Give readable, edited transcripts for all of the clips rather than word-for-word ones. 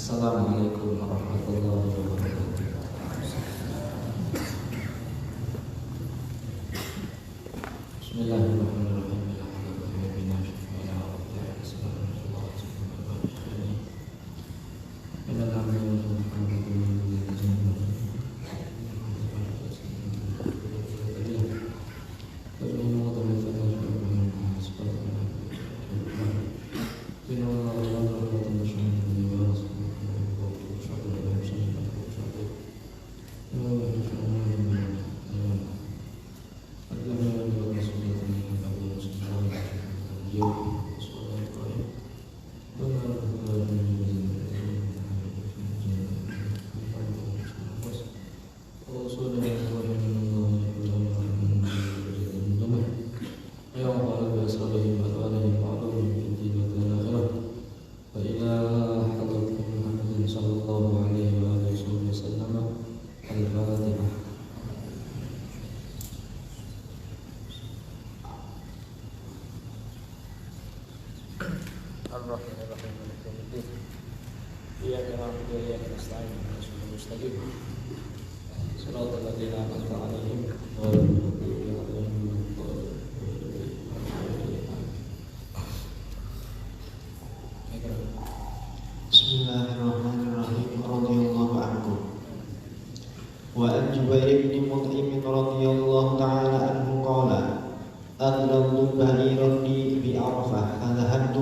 Assalamualaikum warahmatullahi wabarakatuh. Bismillahirrahmanirrahim. Bismillahirrahmanirrahim. Radhiyallahu anhu. Wa an Jubair bin Mut'im radhiyallahu ta'ala anhu qala adlaltu ba'iran li bi Arafah fadhahabtu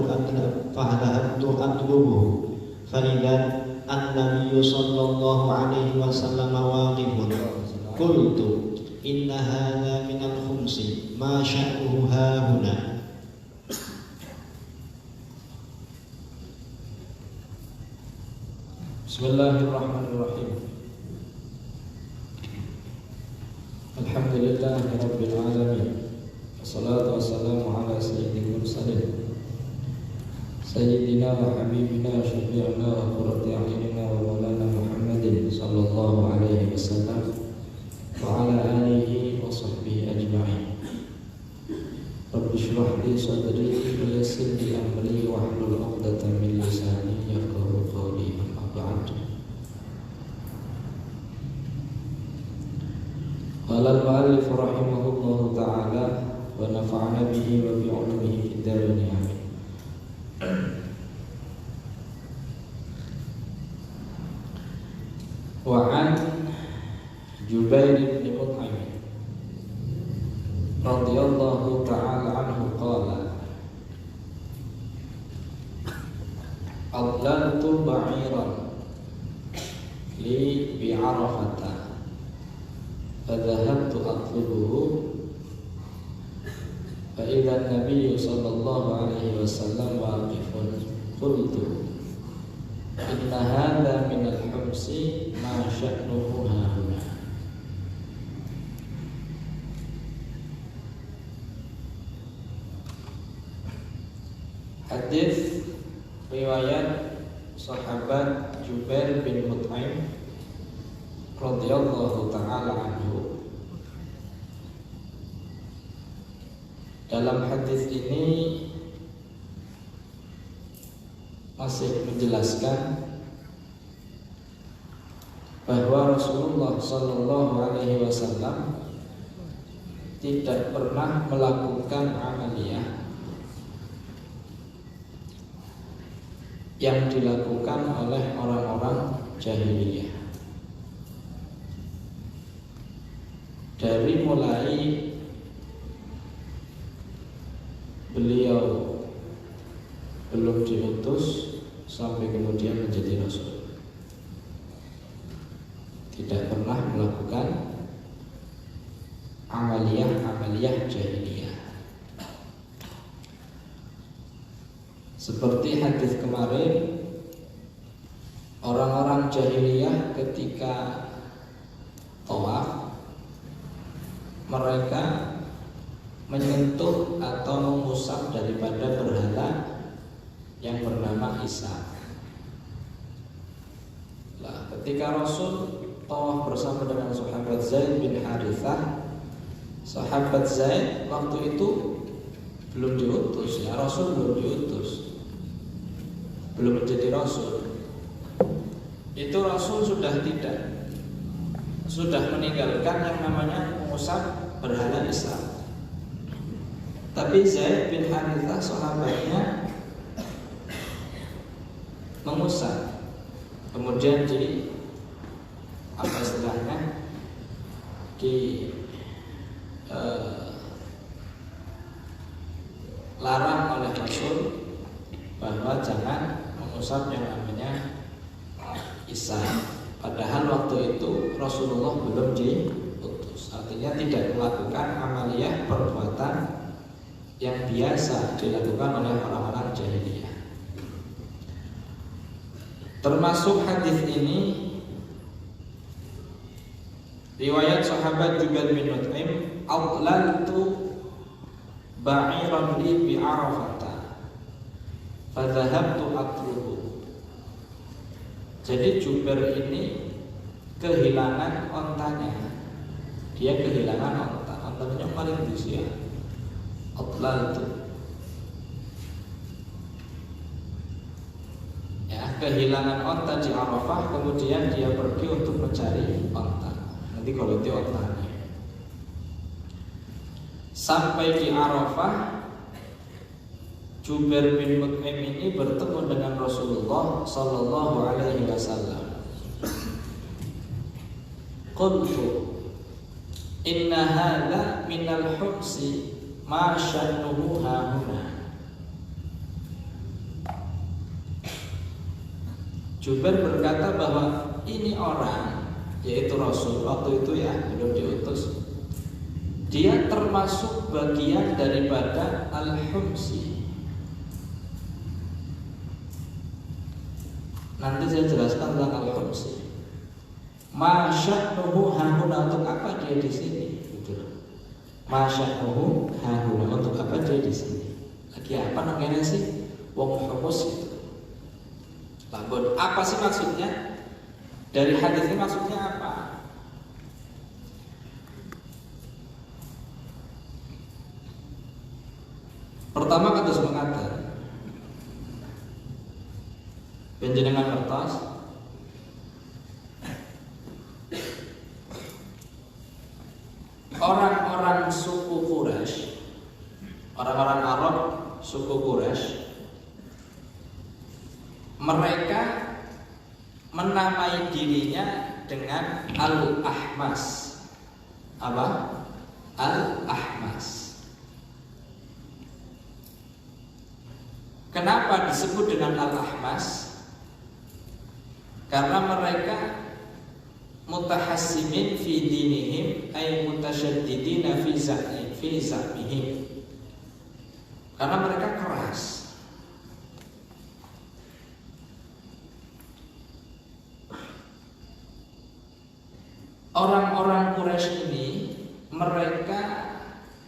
atlubuhu faidan an-nabiy sallallahu alaihi wasallam waqifun qultu inna hadha min al-khumsi ma sya'nuhu hahuna. Bismillahirrahmanirrahim. Alhamdulillahirabbil alamin. Wassalatu wassalamu ala sayyidil mursalin sayyidina wa habibina syafi'ina wa qurrati a'yunina wa maulana Muhammadin sallallahu alaihi wasallam wa ala alihi wa sahbihi ajma'in. Rabbi shrah li sadri wa yassir li amri wahlul 'uqdatam min lisani yafqahu qawli. Qala al-mu'allif rahimahullahu ta'ala wa nafa'ana bihi wa bi'ulumihi fid dharain amin. Wa an Jubair bin Mut'im radhiyallahu ta'ala anhu qala adlaltu ba'iran li bi Arafata fadhahabtu atlubuhu fa idza an-nabiy sallallahu alaihi wasallam waqifun qultu inna hadha min al-humsi ma sya'nuhu hahuna. Hadis riwayat sahabat Jubair bin Mut'im radhiyallahu ta'ala anhu. Dalam hadis ini masih menjelaskan bahwa Rasulullah sallallahu alaihi wasallam tidak pernah melakukan amaliyah yang dilakukan oleh orang-orang jahiliyah. Dari mulai beliau belum diutus sampai kemudian menjadi rasul, tidak pernah melakukan amaliyah jahiliyah. Seperti hadis kemarin, orang-orang jahiliyah ketika tawaf mereka menyentuh atau mengusap daripada berhala yang bernama Isa. Nah, ketika Rasul tawaf bersama dengan sahabat Zaid bin Harithah, sahabat Zaid waktu itu belum diutus, ya Rasul belum diutus, belum menjadi Rasul. itu Rasul sudah meninggalkan yang namanya mengusap berhala Islam. Tapi Zaid bin Harithah sahabatnya mengusap, kemudian apa istilahnya, larang oleh Rasul bahwa jangan mengusap yang namanya Islam. Padahal waktu itu Rasulullah belum diutus, artinya tidak melakukan amaliyah perbuatan yang biasa dilakukan oleh orang-orang jahiliyah. Termasuk hadis ini riwayat sahabat Jubair bin Mut'im, "Adlaltu ba'iran li bi Arafata fa dhahabtu atlubu." Jadi Jubair ini kehilangan ontanya. Dia kehilangan ontanya paling usia. Adlaltu, ya, kehilangan onta di Arafah, kemudian dia pergi untuk mencari onta. Nanti kalau itu ontanya. Sampai di Arafah, Jubair bin Mut'im ini bertemu dengan Rasulullah sallallahu alaihi wasallam. Qultu inna hadza minal humsi ma sya'nuhu hahuna. Jubair berkata bahwa ini orang, yaitu Rasul waktu itu ya, belum diutus, dia termasuk bagian daripada al-humsi. Nanti saya jelaskan tentang al-humsi. Ma sya'nuhu hahuna, untuk apa dia di sini? Masya'nuhu hahuna, untuk apa dia di sini? Lagi apa namanya sih? Wong humus itu. Lalu apa sih maksudnya? Dari hadis ini maksudnya apa? Pertama kados mengatakan panjenengan ngertos orang-orang suku Quraisy, orang-orang Arab suku Quraisy, mereka menamai dirinya dengan Al-Ahmas. Apa? Al-Ahmas. Kenapa disebut dengan Al-Ahmas? Karena mereka mutahassimin fi dinihim, ay mutasyaddidina fi za'mihim. Karena mereka keras. Orang-orang Quraisy ini mereka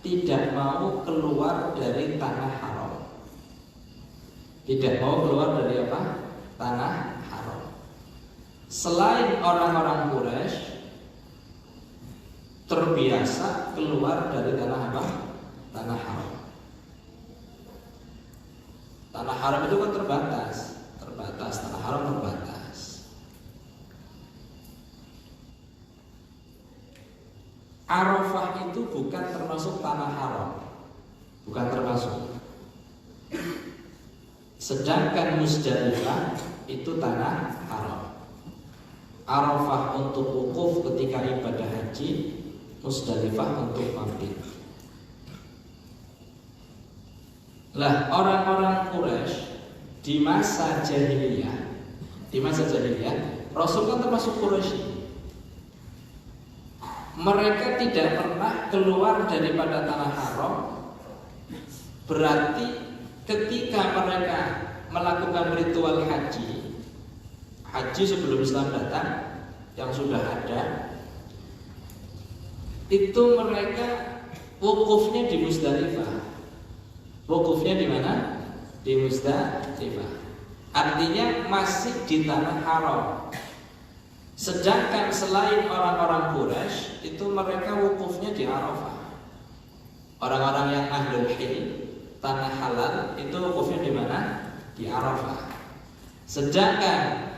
tidak mau keluar dari tanah haram. Tidak mau keluar dari apa? Tanah haram. Selain orang-orang Quraisy terbiasa keluar dari tanah apa? Tanah haram. Tanah haram itu kan terbatas, tanah haram terbatas. Arafah itu bukan termasuk tanah haram, bukan termasuk. Sedangkan Muzdalifah itu tanah haram. Arafah untuk wukuf ketika ibadah haji, Muzdalifah untuk mabit. Lah orang-orang Quraisy di masa jahiliyah, Rasul kan termasuk Quraisy. Mereka tidak pernah keluar daripada tanah haram. Berarti ketika mereka melakukan ritual haji sebelum Islam datang yang sudah ada, itu mereka wukufnya di Muzdalifah. Wukufnya di mana? Di Muzdalifah. Artinya masih di tanah haram. Sedangkan selain orang-orang Quraisy itu mereka wukufnya di Arafah. Orang-orang yang ahlul hil, tanah halal, itu wukufnya di mana? Di Arafah. Sedangkan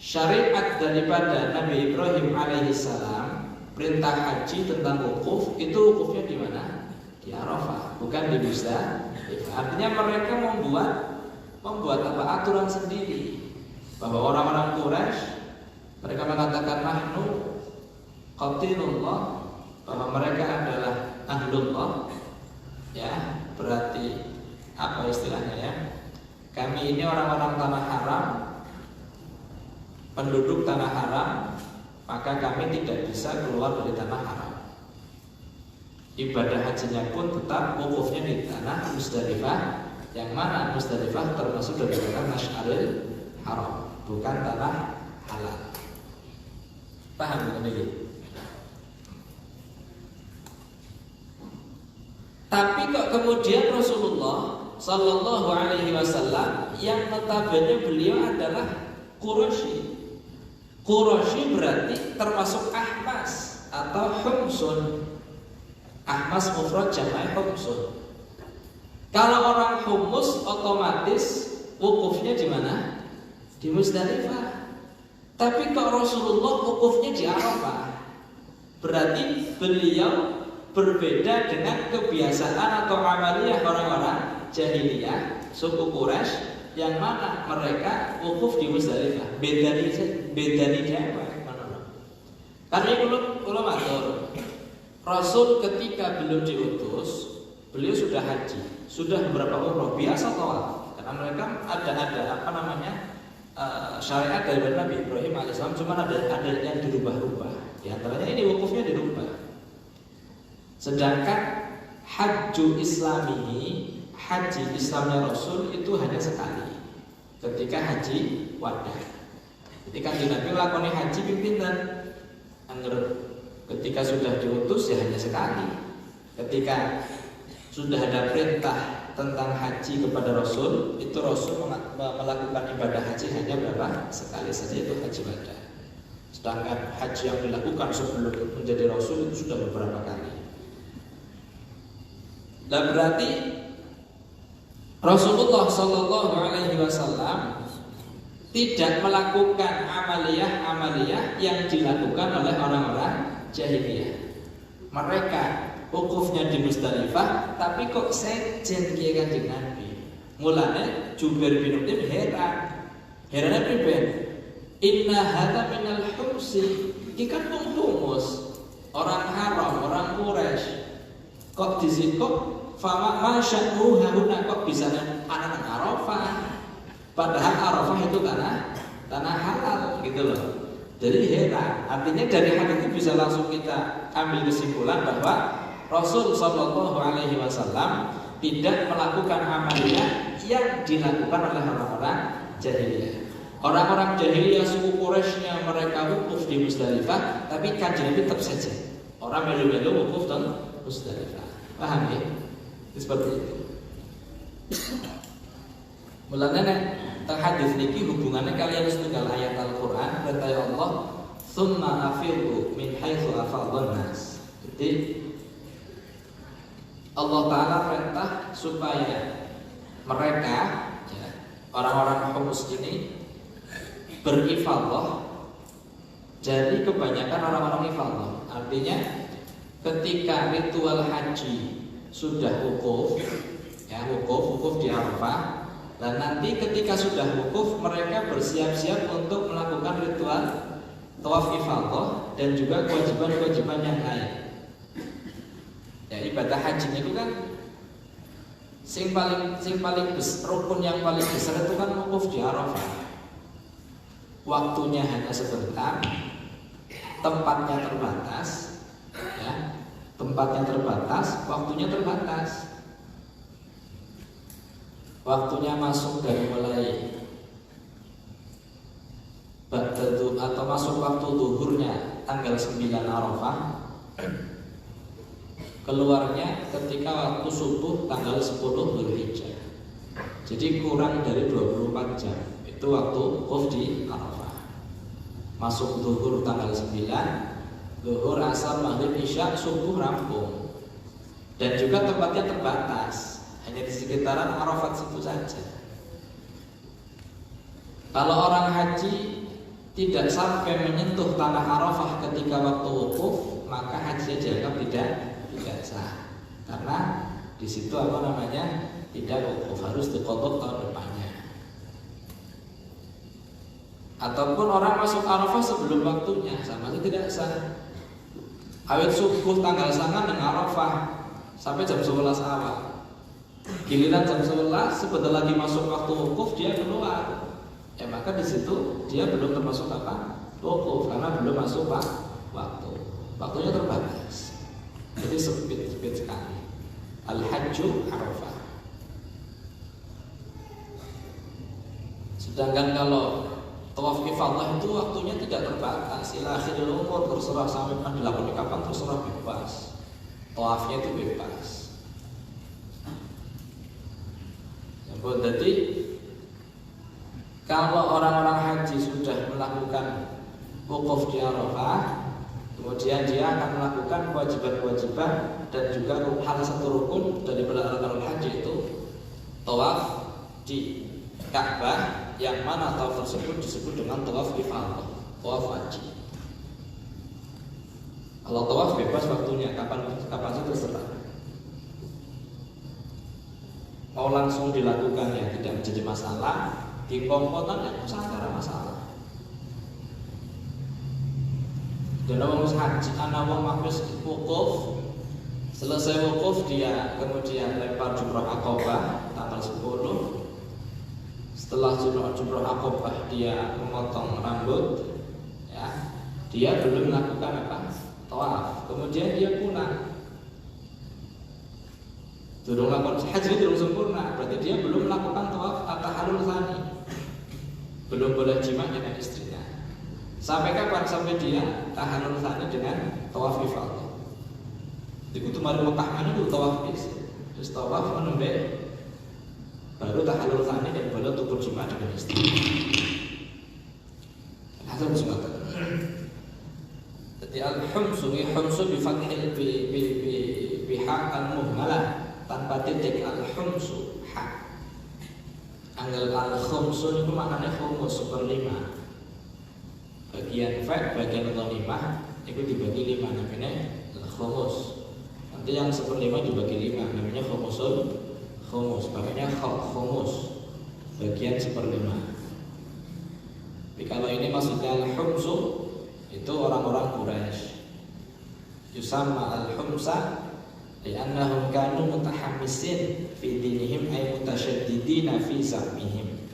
syariat daripada Nabi Ibrahim alaihissalam, perintah haji tentang wukuf, itu wukufnya di mana? Di Arafah, bukan di Muzdalifah. Artinya mereka membuat apa? Aturan sendiri, bahwa orang-orang Quraisy mereka mengatakan nahnu qatilullah, bahwa mereka adalah ahlullah, ya, berarti apa istilahnya ya? Kami ini orang-orang tanah haram, penduduk tanah haram, maka kami tidak bisa keluar dari tanah haram. Ibadah hajinya pun tetap wukufnya di tanah Muzdalifah, yang mana Muzdalifah termasuk dari tanah Masy'aril Haram, bukan tanah halal. Paham ini? Tapi kok kemudian Rasulullah Sallallahu Alaihi Wasallam yang notabene beliau adalah Quraisy. Quraisy berarti termasuk Ahmas atau Humsun. Ahmas mufrad jama'i Humsun. Kalau orang humus otomatis wukufnya di mana? Di Muzdalifah. Tapi kok Rasulullah wukufnya di Arafah? Berarti beliau berbeda dengan kebiasaan atau amaliyah orang-orang jahiliyah suku Quraisy, yang mana mereka wukuf di Muzdalifah. Bedanya apa? Karena belum matur. Rasul ketika belum diutus, beliau sudah haji, sudah beberapa umroh, biasa tawaf. Karena mereka ada syariat dari Nabi Ibrahim alaihissalam, cuma ada yang dirubah-rubah. Di antaranya ini wukufnya dirubah. Sedangkan haji Islamnya Rasul itu hanya sekali, ketika haji wada. Ketika Nabi lakoni haji pimpinan, ketika sudah diutus ya hanya sekali. Ketika sudah ada perintah tentang haji kepada Rasul, itu Rasul melakukan ibadah haji hanya berapa? Sekali saja, itu haji wada. Sedangkan haji yang dilakukan sebelum menjadi Rasul itu sudah beberapa kali. Dan berarti Rasulullah Sallallahu Alaihi Wasallam tidak melakukan amaliyah yang dilakukan oleh orang-orang jahiliyah. Mereka wukufnya di Muzdalifah, tapi kok sejen kiye Kanjeng Nabi. Mulane Jubair bin Mut'im herannya priben. Inna hadza minal humsi. Iki kan wong humus, orang haram, orang Quraisy. Kok dizikok fama masya'u haruna, kok bisa anak Arafah? Padahal Arafah itu tanah halal gitu loh. Jadi heran. Artinya dari hadis itu bisa langsung kita ambil kesimpulan bahwa Rasul Shallallahu Alaihi Wasallam tidak melakukan amaliyah yang dilakukan oleh orang-orang jahiliyah. Orang-orang jahiliyah suku Quraisynya mereka wukuf di Muzdalifah, tapi Kanjeng Nabi tetap saja orang melu-melu wukuf di Muzdalifah. Paham ya? Seperti itu. Mulanya tentang hadis niki hubungannya kalian setunggal ayat Al-Qur'an perintah Allah, "Tsumma afiqu min haitsu afadhan nas." Jadi Allah Ta'ala perintah supaya mereka ya, orang-orang humus ini berifadah. Jadi kebanyakan orang-orang ifadah. Artinya ketika ritual haji sudah wukuf di Arafah, dan nanti ketika sudah wukuf mereka bersiap-siap untuk melakukan ritual tawaf ifadah dan juga kewajiban-kewajiban yang lain. Ya, ibadah hajinya itu kan rukun yang paling besar itu kan wukuf di Arafah. Waktunya hanya sebentar, tempatnya terbatas, ya, waktunya terbatas. Waktunya masuk dari mulai ba'dadu atau masuk waktu zuhurnya tanggal 9 Arafah, keluarnya ketika waktu subuh tanggal 10 Dzulhijjah. Jadi kurang dari 24 jam itu waktu wukuf di Arafah. Masuk zuhur tanggal 9, zuhur, asar, maghrib, isya, subuh rampung. Dan juga tempatnya terbatas, hanya di sekitaran Arafat situ saja. Kalau orang haji tidak sampai menyentuh tanah Arafah ketika waktu wukuf, maka haji dianggap tidak sah. Karena di situ tidak wukuf, harus diqadha tahun depannya. Ataupun orang masuk Arafah sebelum waktunya, sama saja tidak sah. Awit subuh tanggal 9 dengan Arafah sampai jam 11 awal. Giliran jam 11 sebentar lagi masuk waktu wukuf dia keluar. Maka di situ dia belum termasuk wukuf karena belum masuk waktu. Waktunya terbatas. Jadi sempit sekali. Al-Hajju Arafah. Sedangkan kalau tawaf ifadah itu waktunya tidak terbatas. Ila akhiril umur, terserah sampai dilakoni kapan terserah, bebas. Tawafnya itu bebas. Jadi kalau orang-orang haji sudah melakukan wukuf di Arafah, kemudian dia akan melakukan kewajiban-kewajiban dan juga hal satu rukun dari arkanul haji itu tawaf di Ka'bah, yang mana tawaf tersebut disebut dengan tawaf ifadah, tawaf wajib. Kalau tawaf bebas waktunya, kapan saja terserah. Mau langsung dilakukan ya tidak menjadi masalah, di kompotan ya sangat masalah. Dan orang haji, anak wong habis wukuf, selesai wukuf dia kemudian lempar jumrah Aqabah tanggal 10. Setelah jumrah Aqabah dia memotong rambut, ya, dia belum melakukan tawaf. Kemudian dia pulang. Belum melakukan haji belum sempurna, berarti dia belum melakukan tawaf at-tahallul tsani. Belum boleh jima dengan istrinya. Sampai kapan? Sampai dia tahallul tsani dengan tawaf ifadah. Di kutu mari Mekah mana itu tawaf bis. Terus tawaf menembe baru tahallul tsani dan baru tukur jima dengan istri. Hasil semata. Jadi al-humsu bi fathil bi haq al-muhmalah tanpa titik, al-humsu hak. Anggal al-khumsun itu maknanya khumus 1/5. Bagian fak, bagian ghanimah itu dibagi 5 namanya al-khumus. Nanti yang 1/5 dibagi 5 namanya khumusul khumus. Makanya khumus bagian 1/5. Tapi kalau ini maksudnya al-humsu itu orang-orang Quraisy. Yusamma al-humsa li'annahum kanu mutahammisin fi dinihim ay mutasyaddidina fi zahmihim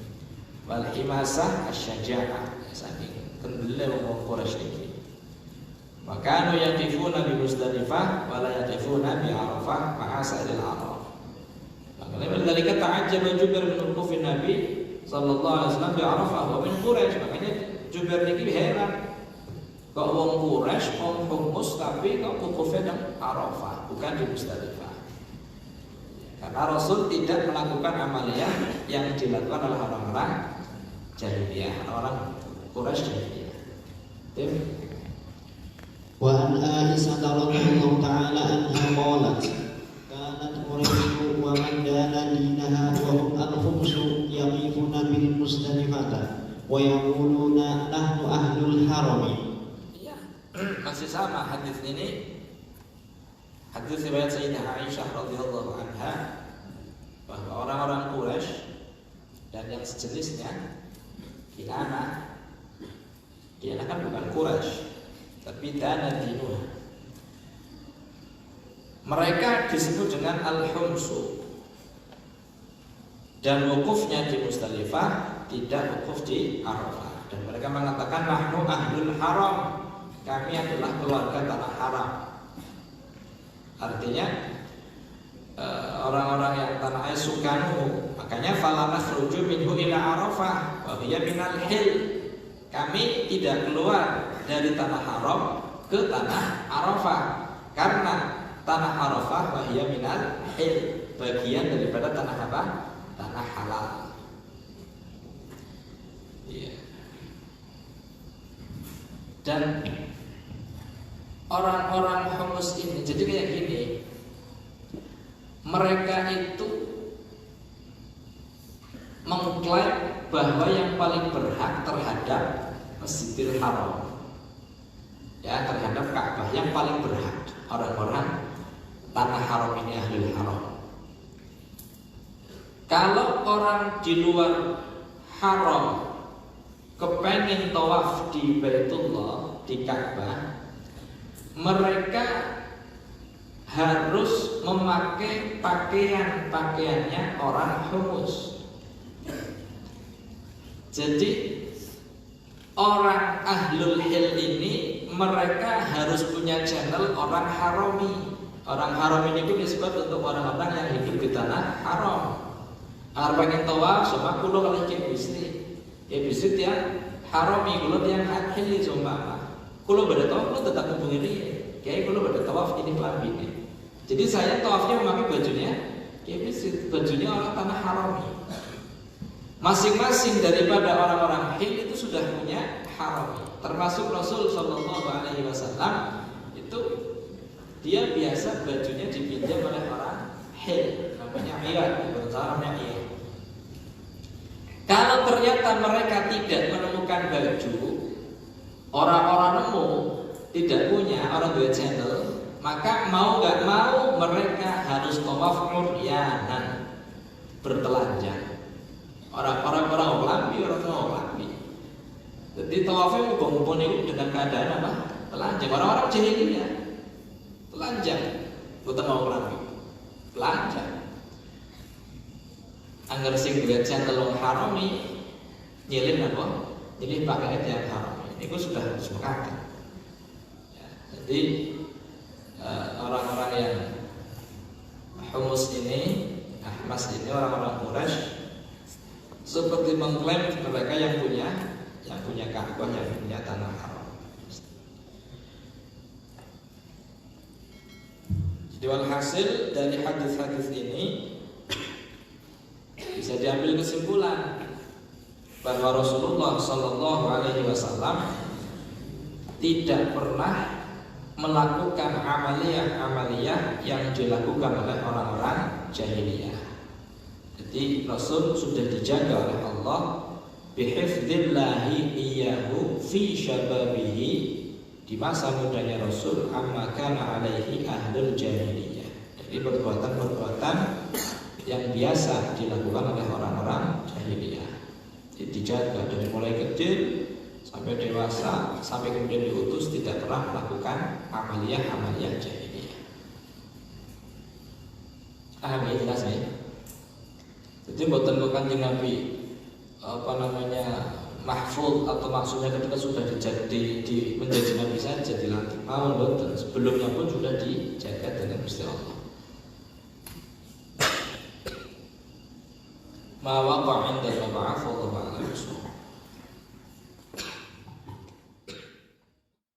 wal himasah asyaja'ah, saking kendele wong Quraisy iki. Maka yaqifuna bi Muzdalifah wa la yaqifuna bi Arafah ma'a sa'il Araf. Maka dari kata ta'ajjaba Jubair min uqufin Nabi sallallahu alaihi wasallam bi Arafah wa min Quraisy. Makanya Jubair niki heran. Kok wong Quraisy wong humus tapi kok wukufnya di Arafah bukan di Muzdalifah. Karena Rasul tidak melakukan amaliyah yang dilakukan oleh orang-orang jahiliyah, orang Quraisy jahiliyah. Tim. Wa an Aisyah radhiyallahu ta'ala anha qalat kanat Quraisy wa man dana dinaha wa hum al-khumsu yaqifuna bil Muzdalifah wa yaquluna nahnu ahlul harami. Masih sama hadis ini, hadis riwayat Sayyidah Aisyah radhiyallahu anha, bahwa orang-orang Quraisy dan yang sejenisnya, Kinana kan bukan Quraisy tapi Dana Dinuh, mereka disebut dengan al-humsu dan wukufnya di Muzdalifah, tidak wukuf di Arafah. Dan mereka mengatakan nahnu ahlul haram, kami adalah keluarga tanah haram. Artinya orang-orang yang tanah air sukanu, makanya fala nakhruju minhu ila Arafah wa hiya minal hil. Kami tidak keluar dari tanah haram ke tanah Arafah karena tanah Arafah wa hiya minal hil, bagian daripada tanah apa? Tanah halal. Iya. Dan orang-orang humus ini jadi kayak gini, mereka itu mengklaim bahwa yang paling berhak terhadap Masjidil Haram, ya, terhadap Ka'bah yang paling berhak orang-orang tanah haram ini, ahlul haram. Kalau orang di luar haram kepengen tawaf di Baitullah, di Ka'bah, mereka harus memakai pakaiannya orang humus. Jadi orang ahlul hil ini mereka harus punya channel orang harami. Orang haram ini pun disebut untuk orang-orang yang hidup di tanah haram. Pengen tawaf sama kulo kalau kayak bisnis yang harami, kulo yang hil cuma kulo pada tawaf kulo tetap hubungi dia. Kayak kulo pada tawaf ini pelambini. Jadi saya tawafnya memakai bajunya kayak bisnis, bajunya orang tanah harami. Masing-masing daripada orang-orang hil itu sudah punya harami. Termasuk Rasul Shallallahu Alaihi Wasallam itu dia biasa bajunya dipinjam oleh orang hil, namanya iyad, namanya iyad. Kalau ternyata mereka tidak menemukan baju, orang-orang nemu tidak punya, orang dua channel, maka mau nggak mau mereka harus tawaf uryanan, bertelanjang. Orang lambi, orang lambi. Jadi tawafnya mumpung-mumpung itu dengan keadaan apa? Telanjang. Orang-orang jahiliyah telanjang, bukan mau lambi, telanjang. Angger sing duwe channel harami nyilin apa? Nyilin pakaian yang harami. Itu sudah sepakat. Ya, jadi orang-orang yang humus ini, ahmas ini, orang-orang Quraisy seperti mengklaim mereka yang punya Ka'bah, yang punya tanah haram. Jadi walhasil dari hadis-hadis ini bisa diambil kesimpulan bahwa Rasulullah Shallallahu Alaihi Wasallam tidak pernah melakukan amaliyah yang dilakukan oleh orang-orang jahiliyah. Jadi Rasul sudah dijaga oleh Allah bihifdzillahi iyyahu fi syababihi, di masa mudanya Rasul, amma kana alaihi ahlul jahiliyah. Jadi perbuatan-perbuatan yang biasa dilakukan oleh orang-orang jahiliyah. Jadi dijaga dari mulai kecil sampai dewasa, sampai kemudian diutus, tidak pernah melakukan amaliyah jahiliyah. Paham ya, jelas ya? Jadi buatan Kanjeng Nabi mahfuz atau maksudnya ketika sudah menjadi Nabi saja dilantik, dan sebelumnya pun sudah dijaga dengan Gusti Allah. Ma waqa'a inda mab'ath wa